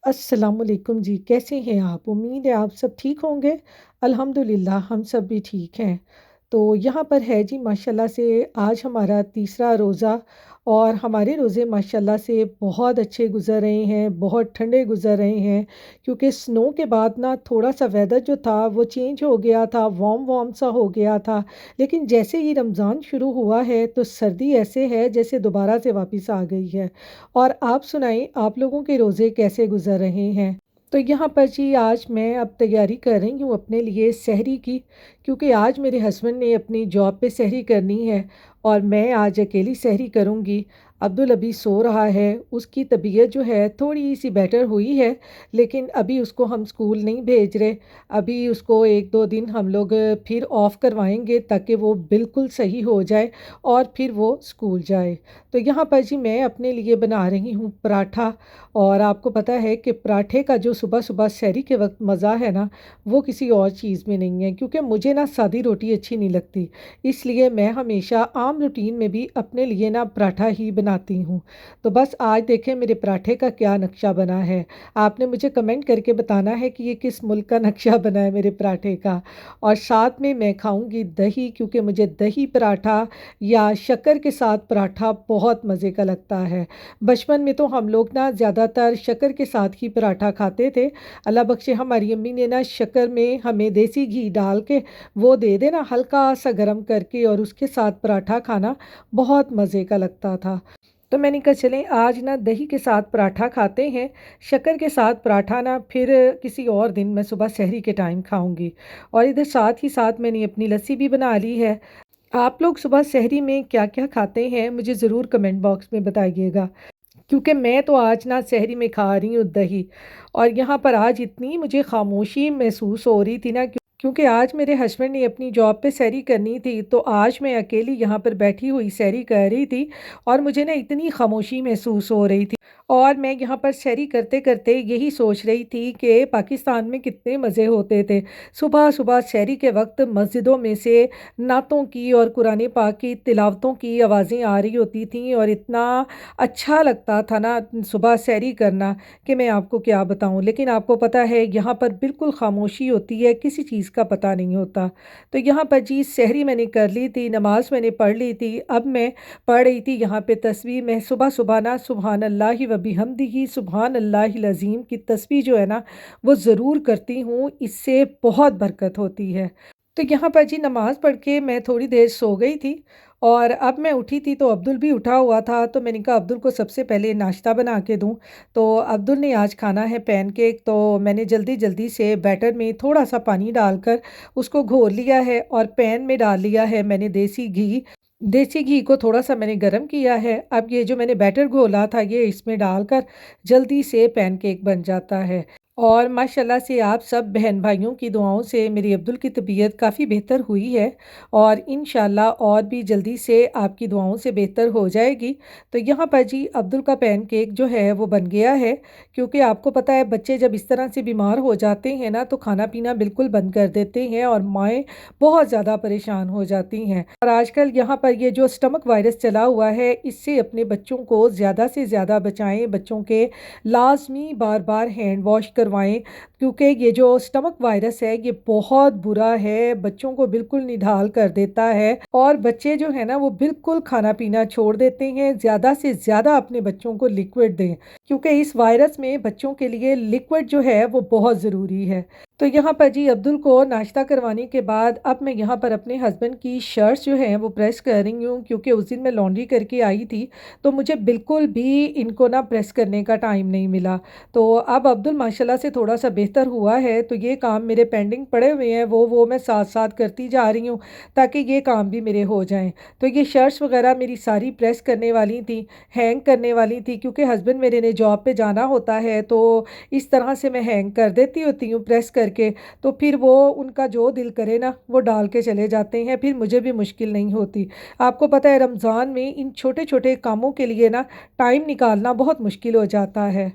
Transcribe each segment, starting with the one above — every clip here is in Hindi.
अस्सलामुअलैकुम जी, कैसे हैं आप? उम्मीद है आप सब ठीक होंगे। अल्हम्दुलिल्लाह हम सब भी ठीक हैं। तो यहाँ पर है जी माशाल्लाह से आज हमारा तीसरा रोज़ा और हमारे रोज़े माशाल्लाह से बहुत अच्छे गुज़र रहे हैं, बहुत ठंडे गुज़र रहे हैं क्योंकि स्नो के बाद ना थोड़ा-सा वेदर जो था वो चेंज हो गया था, वार्म-वार्म सा हो गया था। लेकिन जैसे ही रमज़ान शुरू हुआ है तो सर्दी ऐसे है जैसे दोबारा से वापस आ गई है। और आप सुनाएँ, आप लोगों के रोज़े कैसे गुज़र रहे हैं? तो यहाँ पर जी आज मैं अब तैयारी कर रही हूँ अपने लिए सहरी की, क्योंकि आज मेरे हस्बैंड ने अपनी जॉब पे सहरी करनी है और मैं आज अकेली सहरी करूँगी। अब्दुल अभी सो रहा है, उसकी तबीयत जो है थोड़ी-सी बेटर हुई है, लेकिन अभी उसको हम स्कूल नहीं भेज रहे। अभी उसको 1-2 दिन हम लोग फिर ऑफ करवाएँगे ताकि वो बिल्कुल सही हो जाए और फिर वो स्कूल जाए। तो यहाँ पर जी मैं अपने लिए बना रही हूँ पराठा और आपको पता है कि पराठे का जो सुबह-सुबह सहरी के वक़्त मज़ा है ना, वो किसी और चीज़ में नहीं है क्योंकि मुझे ना सादी रोटी अच्छी नहीं लगती। इसलिए मैं हमेशा आम रूटीन में भी अपने लिए ना पराठा ही बनाती हूँ। तो बस आज देखें मेरे पराठे का क्या नक्शा बना है। आपने मुझे कमेंट करके बताना है कि ये किस मुल्क का नक्शा बना है मेरे पराठे का। और साथ में मैं खाऊँगी दही क्योंकि मुझे दही पराठा या शक्कर के साथ पराठा बहुत मज़े का लगता है। बचपन में तो हम लोग ना ज़्यादातर शक्कर के साथ ही पराठा खाते थे। अल्लाह बख्शे हमारी अम्मी ने ना शक्कर में हमें देसी घी डाल के वो दे देना हल्का-सा गरम करके और उसके साथ पराठा खाना बहुत मज़े का लगता था। तो मैंने कहा चलें आज ना दही के साथ पराठा खाते हैं, शक्कर के साथ पराठा ना फिर किसी और दिन मैं सुबह सहरी के टाइम खाऊँगी। और इधर साथ ही साथ मैंने अपनी लस्सी भी बना ली है। आप लोग सुबह सहरी में क्या-क्या खाते हैं? मुझे ज़रूर कमेंट बॉक्स में बताइएगा। क्योंकि मैं तो आज ना सहरी में खा रही हूँ दही और यहाँ पर आज इतनी मुझे खामोशी महसूस हो रही थी ना क्योंकि आज मेरे हस्बैंड ने अपनी जॉब पे सहरी करनी थी, तो आज मैं अकेली यहाँ पर बैठी हुई सहरी कर रही थी और मुझे ना इतनी खामोशी महसूस हो रही थी। और मैं यहाँ पर सहरी करते-करते यही सोच रही थी कि पाकिस्तान में कितने मज़े होते थे। सुबह-सुबह सहरी के वक़्त मस्जिदों में से नातों की और कुरान पाक की तिलावतों की आवाज़ें आ रही होती थीं और इतना अच्छा लगता था ना सुबह सहरी करना कि मैं आपको क्या बताऊँ। लेकिन आपको पता है यहाँ पर बिल्कुल खामोशी होती है, किसी चीज़ का पता नहीं होता। तो यहाँ पर जी सहरी मैंने कर ली थी, नमाज़ मैंने पढ़ ली थी। अब मैं पढ़ रही थी यहाँ पे तस्बीह मैं सुबह-सुबह ना सुबहान अल्लाहि व बिहम्दिही सुबहान अल्लाहिल अज़ीम की तस्बीह जो है ना, वो ज़रूर करती हूँ, इससे बहुत बरकत होती है। तो यहाँ पर जी नमाज़ पढ़ के मैं थोड़ी देर सो गई थी और अब मैं उठी थी तो अब्दुल भी उठा हुआ था, तो मैंने कहा अब्दुल को सबसे पहले नाश्ता बना के दूँ। तो अब्दुल ने आज खाना है पैनकेक, तो मैंने जल्दी-जल्दी से बैटर में थोड़ा-सा पानी डालकर उसको घोल लिया है और पैन में डाल लिया है मैंने देसी घी। देसी घी को थोड़ा-सा मैंने गरम किया है। अब ये जो मैंने बैटर घोला था ये इसमें डालकर जल्दी से पैनकेक बन जाता है। और माशाल्लाह से आप सब बहन-भाइयों की दुआओं से मेरी अब्दुल की तबीयत काफ़ी बेहतर हुई है और इंशाल्लाह और भी जल्दी से आपकी दुआओं से बेहतर हो जाएगी। तो यहाँ पर जी अब्दुल का पैनकेक जो है वो बन गया है, क्योंकि आपको पता है बच्चे जब इस तरह से बीमार हो जाते हैं ना तो खाना-पीना बिल्कुल बंद कर देते हैं और माएँ बहुत ज़्यादा परेशान हो जाती हैं। और आजकल यहाँ पर ये जो स्टमक वायरस चला हुआ है, इससे अपने बच्चों को ज़्यादा से ज़्यादा बचाएँ। बच्चों के लाज़मी बार-बार हैंड वॉश करवाएँ, क्योंकि ये जो स्टमक वायरस है ये बहुत बुरा है, बच्चों को बिल्कुल निढाल कर देता है और बच्चे जो है ना वो बिल्कुल खाना-पीना छोड़ देते हैं। ज़्यादा से ज़्यादा अपने बच्चों को लिक्विड दें, क्योंकि इस वायरस में बच्चों के लिए लिक्विड जो है वो बहुत ज़रूरी है। तो यहाँ पर जी अब्दुल को नाश्ता करवाने के बाद अब मैं यहाँ पर अपने हस्बैंड की शर्ट्स जो हैं वो प्रेस कर रही हूँ, क्योंकि उस दिन मैं लॉन्ड्री करके आई थी, तो मुझे बिल्कुल भी इनको ना प्रेस करने का टाइम नहीं मिला। तो अब अब्दुल माशाल्लाह से थोड़ा-सा बेहतर हुआ है, तो ये काम मेरे पेंडिंग पड़े हुए हैं, वो मैं साथ-साथ करती जा रही हूँ, ताकि ये काम भी मेरे हो जाएँ। तो ये शर्ट्स वग़ैरह मेरी सारी प्रेस करने वाली थी, हैंग करने वाली थी, क्योंकि हस्बैंड मेरे ने जॉब पे जाना होता है, तो इस तरह से मैं हैंग कर देती होती हूँ प्रेस करके, तो फिर वो उनका जो दिल करे ना, वो डाल के चले जाते हैं, फिर मुझे भी मुश्किल नहीं होती। आपको पता है रमज़ान में इन छोटे-छोटे कामों के लिए ना टाइम निकालना बहुत मुश्किल हो जाता है।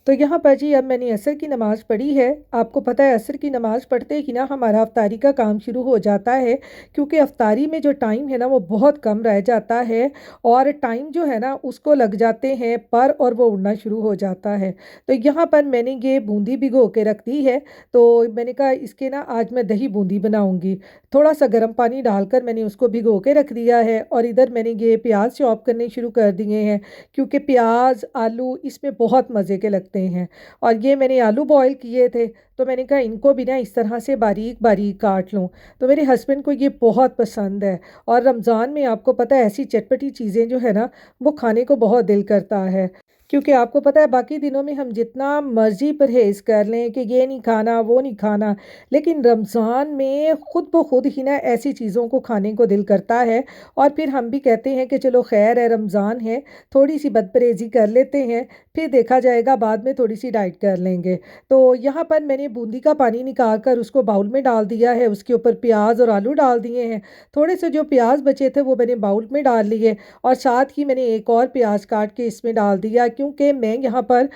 तो यहाँ पर जी अब मैंने असर की नमाज़ पढ़ी है। आपको पता है असर की नमाज़ पढ़ते ही ना हमारा अफ्तारी का काम शुरू हो जाता है, क्योंकि अफ्तारी में जो टाइम है ना वो बहुत कम रह जाता है और टाइम जो है ना उसको लग जाते हैं पर और वो उड़ना शुरू हो जाता है। तो यहाँ पर मैंने ये बूंदी भिगो के रख दी है। तो मैंने कहा इसके ना आज मैं दही बूंदी बनाऊंगी। थोड़ा सा गर्म पानी डालकर मैंने उसको भिगो के रख दिया है और इधर मैंने ये प्याज चॉप करने शुरू कर दिए हैं, क्योंकि प्याज आलू इसमें बहुत मज़े के लगते हैं। और ये मैंने आलू बॉईल किए थे, तो मैंने कहा इनको भी ना इस तरह से बारीक बारीक काट लूँ। तो मेरे हस्बैंड को ये बहुत पसंद है और रमज़ान में आपको पता है ऐसी चटपटी चीज़ें जो है ना वो खाने को बहुत दिल करता है। क्योंकि आपको पता है बाकी दिनों में हम जितना मर्ज़ी परहेज़ कर लें कि ये नहीं खाना वो नहीं खाना, लेकिन रमज़ान में ख़ुद ब खुद ही ना ऐसी चीज़ों को खाने को दिल करता है। और फिर हम भी कहते हैं कि चलो खैर है रमज़ान है, थोड़ी सी बदपरहेज़ी कर लेते हैं, फिर देखा जाएगा बाद में थोड़ी सी डाइट कर लेंगे। तो यहाँ पर मैंने बूंदी का पानी निकाल कर उसको बाउल में डाल दिया है, उसके ऊपर प्याज और आलू डाल दिए हैं। थोड़े से जो प्याज बचे थे वो मैंने बाउल में डाल लिए और साथ ही मैंने एक और प्याज काट के इसमें डाल दिया, क्योंकि मैं यहाँ पर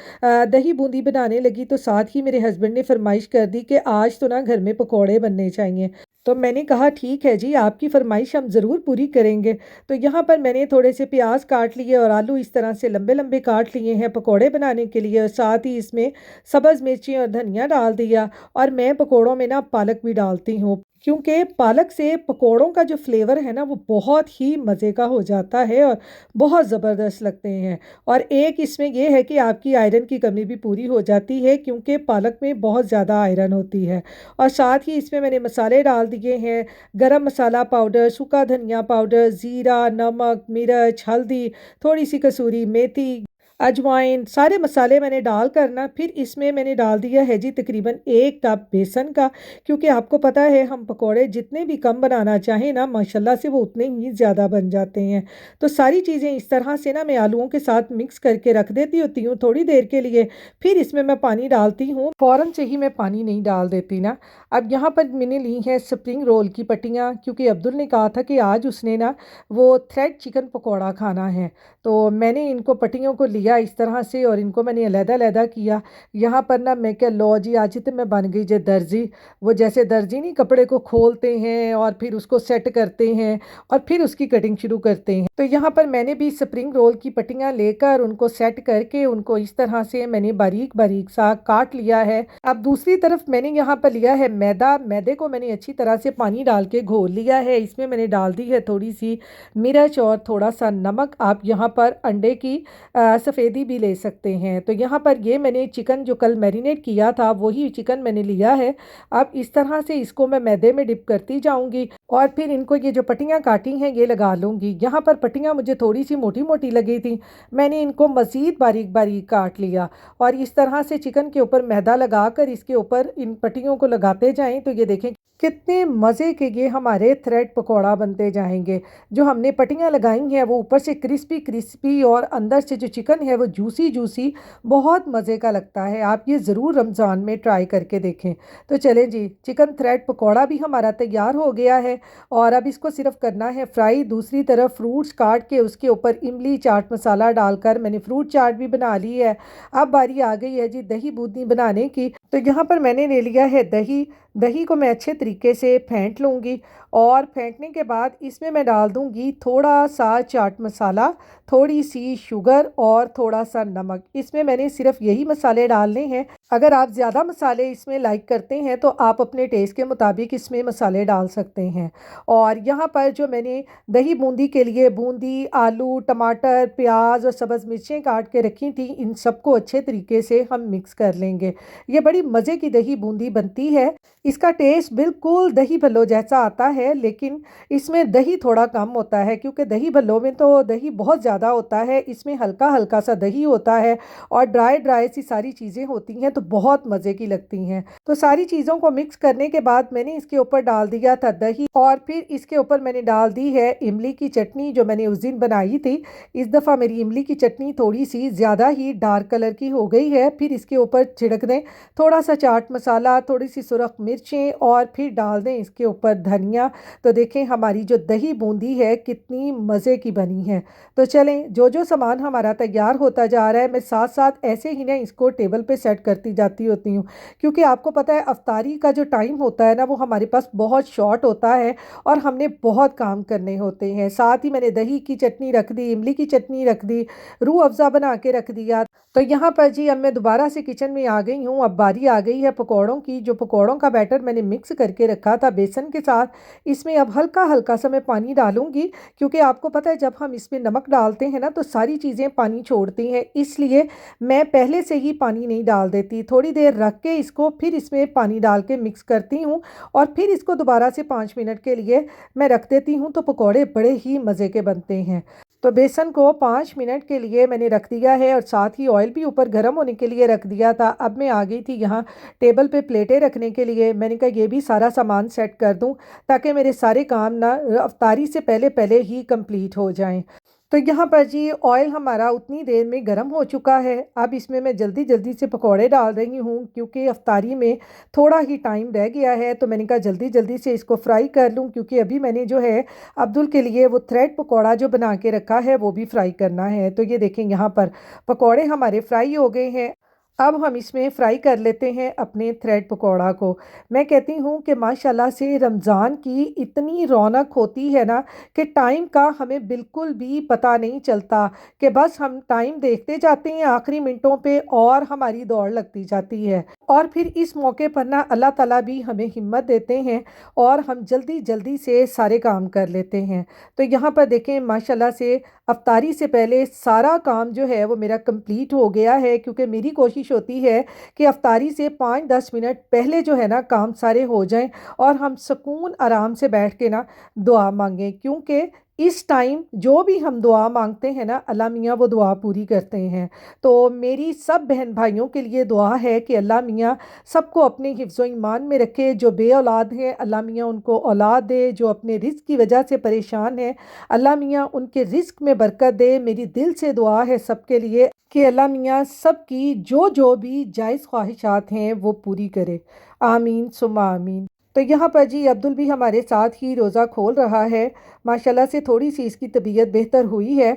दही बूंदी बनाने लगी तो साथ ही मेरे हस्बैंड ने फरमाइश कर दी कि आज तो ना घर में पकौड़े बनने चाहिए। तो मैंने कहा ठीक है जी, आपकी फरमाइश हम ज़रूर पूरी करेंगे। तो यहाँ पर मैंने थोड़े से प्याज काट लिए और आलू इस तरह से लंबे लंबे काट लिए हैं पकौड़े बनाने के लिए, और साथ ही इसमें सब्ज़ मिर्ची और धनिया डाल दिया। और मैं पकौड़ों में ना पालक भी डालती हूँ, क्योंकि पालक से पकौड़ों का जो फ्लेवर है ना वो बहुत ही मज़े का हो जाता है और बहुत ज़बरदस्त लगते हैं। और एक इसमें ये है कि आपकी आयरन की कमी भी पूरी हो जाती है, क्योंकि पालक में बहुत ज़्यादा आयरन होती है। और साथ ही इसमें मैंने मसाले डाल दिए हैं, गरम मसाला पाउडर, सूखा धनिया पाउडर, ज़ीरा, नमक, मिर्च, हल्दी, थोड़ी सी कसूरी मेथी, अजवाइन, सारे मसाले मैंने डाल कर ना फिर इसमें मैंने डाल दिया है जी तकरीबन 1 कप बेसन का। क्योंकि आपको पता है हम पकोड़े जितने भी कम बनाना चाहें ना माशाल्लाह से वो उतने ही ज़्यादा बन जाते हैं। तो सारी चीज़ें इस तरह से ना मैं आलूओं के साथ मिक्स करके रख देती होती हूँ थोड़ी देर के लिए। फिर इसमें मैं पानी डालती हूँ, फ़ौरन से ही मैं पानी नहीं डाल देती ना। अब यहाँ पर मैंने ली हैं स्प्रिंग रोल की पट्टियाँ, क्योंकि अब्दुल ने कहा था कि आज उसने ना वो थ्रेड चिकन पकौड़ा खाना है। तो मैंने इनको पट्टियों को लिया इस तरह से और इनको मैंने अलहदा-अलहदा किया। यहाँ पर ना मैं क्या लो जी आज तो मैं बन गई जे दर्जी। वो जैसे दर्जी नहीं कपड़े को खोलते हैं और फिर उसको सेट करते हैं और फिर उसकी कटिंग शुरू करते हैं। तो यहाँ पर मैंने भी स्प्रिंग रोल की पट्टियाँ लेकर उनको सेट करके उनको इस तरह से मैंने बारीक-बारीक सा काट लिया है। अब दूसरी तरफ मैंने यहाँ पर लिया है मैदा। मैदे को मैंने अच्छी तरह से पानी डाल के घोल लिया है। इसमें मैंने डाल दी है थोड़ी सी मिर्च और थोड़ा सा नमक। आप यहाँ पर अंडे की सफ़ेदी भी ले सकते हैं। तो यहाँ पर ये मैंने चिकन जो कल मैरिनेट किया था वही चिकन मैंने लिया है। अब इस तरह से इसको मैं मैदे में डिप करती जाऊंगी और फिर इनको ये जो पट्टियाँ काटी हैं ये लगा लूँगी। यहाँ पर पट्टियाँ मुझे थोड़ी सी मोटी मोटी लगी थी, मैंने इनको मज़ीद बारीक बारीक काट लिया और इस तरह से चिकन के ऊपर मैदा लगा कर इसके ऊपर इन पट्टियों को लगाते जाएं। तो ये देखें कितने मज़े के ये हमारे थ्रेड पकौड़ा बनते जाएंगे। जो हमने पट्टियाँ लगाई हैं वो ऊपर से क्रिस्पी क्रिस्पी और अंदर से जो चिकन है वो जूसी जूसी, बहुत मज़े का लगता है। आप ये ज़रूर रमज़ान में ट्राई करके देखें। तो चलें जी, चिकन थ्रेड पकौड़ा भी हमारा तैयार हो गया है और अब इसको सिर्फ करना है फ्राई। दूसरी तरफ फ्रूट्स काट के उसके ऊपर इमली चाट मसाला डालकर मैंने फ्रूट चाट भी बना ली है। अब बारी आ गई है जी दही बूंदी बनाने की। तो यहाँ पर मैंने ले लिया है दही। दही को मैं अच्छे तरीके से फेंट लूँगी और फेंटने के बाद इसमें मैं डाल दूँगी थोड़ा सा चाट मसाला, थोड़ी सी शुगर और थोड़ा सा नमक। इसमें मैंने सिर्फ यही मसाले डालने हैं। अगर आप ज़्यादा मसाले इसमें लाइक करते हैं तो आप अपने टेस्ट के मुताबिक इसमें मसाले डाल सकते हैं। और यहाँ पर जो मैंने दही बूंदी के लिए बूंदी, आलू, टमाटर, प्याज और सब्ज़ मिर्चें काट के रखी थी, इन सबको अच्छे तरीके से हम मिक्स कर लेंगे। ये बड़ी मज़े की दही बूंदी बनती है। इसका टेस्ट बिल्कुल दही भल्लो जैसा आता है, लेकिन इसमें दही थोड़ा कम होता है, क्योंकि दही भल्लो में तो दही बहुत ज़्यादा होता है, इसमें हल्का हल्का सा दही होता है और ड्राई ड्राई सी सारी चीज़ें होती हैं। तो बहुत मज़े की लगती हैं। तो सारी चीज़ों को मिक्स करने के बाद मैंने इसके ऊपर डाल दिया था दही, और फिर इसके ऊपर मैंने डाल दी है इमली की चटनी जो मैंने उस दिन बनाई थी। इस दफ़ा मेरी इमली की चटनी थोड़ी सी ज़्यादा ही डार्क कलर की हो गई है। फिर इसके ऊपर छिड़क दें थोड़ा सा चाट मसाला, थोड़ी सी सुरख मिर्चें, और फिर डाल दें इसके ऊपर धनिया। तो देखें हमारी जो दही बूंदी है कितनी मज़े की बनी है। तो चलें, जो जो सामान हमारा तैयार होता जा रहा है, मैं साथ साथ ऐसे ही ना इसको टेबल पे सेट करती जाती होती हूँ, क्योंकि आपको पता है अफ्तारी का जो टाइम होता है ना वो हमारे पास बहुत शॉर्ट होता है और हमने बहुत काम करने होते हैं। साथ ही मैंने दही की चटनी रख दी, इमली की चटनी रख दी, रूह अफ़ज़ा बना के रख दिया। तो यहाँ पर जी अब मैं दोबारा से किचन में आ गई हूँ। अब बारी आ गई है पकौड़ों की। जो पकौड़ों का बैटर मैंने मिक्स करके रखा था बेसन के साथ, इसमें अब हल्का हल्का सा मैं पानी डालूंगी, क्योंकि आपको पता है जब हम इसमें नमक डालते हैं ना तो सारी चीज़ें पानी छोड़ती हैं, इसलिए मैं पहले से ही पानी नहीं डाल देती। थोड़ी देर रख के इसको फिर इसमें पानी डाल के मिक्स करती हूँ, और फिर इसको दोबारा से 5 मिनट के लिए मैं रख देती हूँ। तो पकौड़े बड़े ही मज़े के बनते हैं। तो बेसन को 5 मिनट के लिए मैंने रख दिया है, और साथ ही ऑयल भी ऊपर गर्म होने के लिए रख दिया था। अब मैं आ गई थी यहाँ टेबल पे प्लेटें रखने के लिए। मैंने कहा ये भी सारा सामान सेट कर दूँ ताकि मेरे सारे काम ना अफ्तारी से पहले पहले ही कंप्लीट हो जाएं। तो यहाँ पर जी ऑयल हमारा उतनी देर में गर्म हो चुका है। अब इसमें मैं जल्दी जल्दी से पकौड़े डाल रही हूँ, क्योंकि अफ्तारी में थोड़ा ही टाइम रह गया है। तो मैंने कहा जल्दी जल्दी से इसको फ्राई कर लूँ, क्योंकि अभी मैंने जो है अब्दुल के लिए वो थ्रेड पकौड़ा जो बना के रखा है वो भी फ्राई करना है। तो ये देखें यहाँ पर पकौड़े हमारे फ्राई हो गए हैं। अब हम इसमें फ्राई कर लेते हैं अपने थ्रेड पकौड़ा को। मैं कहती हूँ कि माशाल्लाह से रमज़ान की इतनी रौनक होती है ना कि टाइम का हमें बिल्कुल भी पता नहीं चलता, कि बस हम टाइम देखते जाते हैं आखिरी मिनटों पे और हमारी दौड़ लगती जाती है। और फिर इस मौके पर ना अल्लाह ताला भी हमें हिम्मत देते हैं और हम जल्दी जल्दी से सारे काम कर लेते हैं। तो यहाँ पर देखें माशाल्लाह से अफ्तारी से पहले सारा काम जो है वो मेरा कंप्लीट हो गया है, क्योंकि मेरी कोशिश होती है कि अफ्तारी से 5-10 मिनट पहले जो है ना काम सारे हो जाएं और हम सुकून आराम से बैठ के ना दुआ मांगें, क्योंकि इस टाइम जो भी हम दुआ मांगते हैं ना अल्लाह मियाँ वो दुआ पूरी करते हैं। तो मेरी सब बहन भाइयों के लिए दुआ है कि अल्लाह मियाँ सबको अपने हिफ्ज़ व ईमान में रखे। जो बे औलाद हैं अल्लाह मियाँ उनको औलाद दे, जो अपने रिज़्क की वजह से परेशान हैं अल्लाह मियाँ उनके रिज़्क में बरकत दे। मेरी दिल से दुआ है सबके लिए कि अल्लाह मियाँ सबकी जो जो भी जायज़ ख्वाहिशात हैं वो पूरी करे। आमीन सुम्मा आमीन। तो यहाँ पर जी अब्दुल भी हमारे साथ ही रोज़ा खोल रहा है। माशाल्लाह से थोड़ी सी इसकी तबीयत बेहतर हुई है,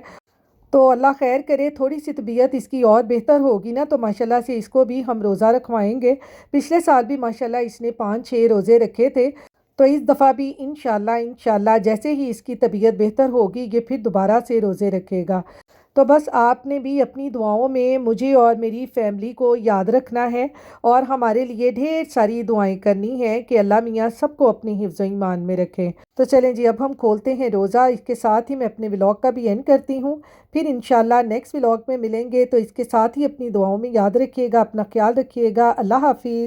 तो अल्लाह खैर करे, थोड़ी सी तबीयत इसकी और बेहतर होगी ना तो माशाल्लाह से इसको भी हम रोज़ा रखवाएंगे। पिछले साल भी माशाल्लाह इसने 5-6 रोज़े रखे थे, तो इस दफ़ा भी इंशाल्लाह जैसे ही इसकी तबीयत बेहतर होगी ये फिर दोबारा से रोज़े रखेगा। तो बस आपने भी अपनी दुआओं में मुझे और मेरी फैमिली को याद रखना है, और हमारे लिए ढेर सारी दुआएं करनी है कि अल्लाह मियाँ सबको अपनी हिफ्ज़ ईमान में रखें। तो चलें जी अब हम खोलते हैं रोज़ा। इसके साथ ही मैं अपने व्लॉग का भी एंड करती हूँ। फिर इंशाल्लाह नेक्स्ट व्लॉग में मिलेंगे। तो इसके साथ ही अपनी दुआओं में याद रखिएगा, अपना ख्याल रखिएगा। अल्लाह हाफिज़।